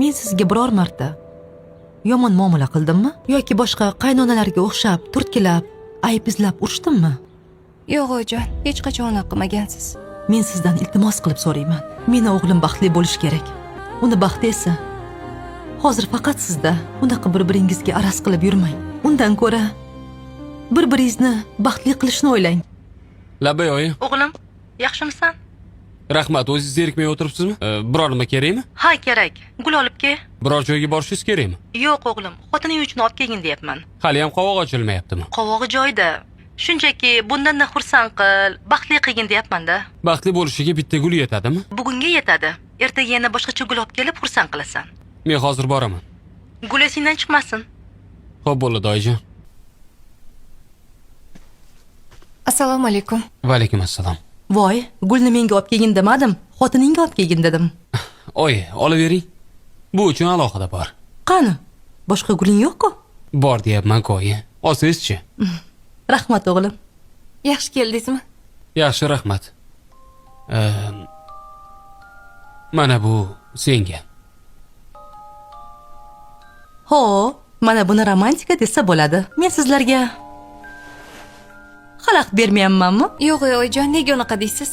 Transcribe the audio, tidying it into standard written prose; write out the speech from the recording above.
Men sizga biror marta yomon muomala qildimmi yoki boshqa qaynonalarga o'xshab turtkilab, ayb izlab urishdimmi? Yo'q oyijon, hech qachon unaqa qilmagansiz. Men sizdan iltimos qilib so'rayman. Meni o'g'lim baxtli bo'lishi kerak. Uni baxti esa hozir faqat sizda. Unaqa bir-biringizga araz qilib yurmang. Undan ko'ra bir-biringizni baxtli qilishni o'ylang. Labay oyi. O'g'lim, yaxshimisan? Rahmat, o'zingiz zerikmay o'tiribsizmi? Biror nima kerakmi? Ha, kerak. Gul olib kel. Biror joyga borishingiz kerakmi? Yo'q o'g'lim, xotining uchun olib kelgin deyapman. Hali ham qovoq ochilmayaptimi? Qovog'i joyida. Shunchaki bundan xursand qil, baxtli qilgin deyapman-da. Baxtli bo'lishiga bitta gul yetadimi? Bugunga yetadi. Ertaga yana boshqacha gul olib kelib xursand qilasan. Men hozir boraman. Gul esingdan chiqmasin. Xo'p bo'ldi, oyijon. Assalomu alaykum. Va alaykum assalom. Voy, gulni menga olib kelgin demadim, xotiningga olib kelgin dedim. Oyi, olavering. Bu uchun alohida bor. Qani? Boshqa guling yo'q-ku? Bor deyapman-ku oyi. Olsangiz-chi? Rahmat o'g'lim. Yaxshi keldingizmi? Yaxshi, rahmat. Mana bu senga. Ho, mana buni romantika desa bo'ladi. Men sizlarga xalaqit bermayapmanmi? Yo'q oyijon, nega unaqa deysiz?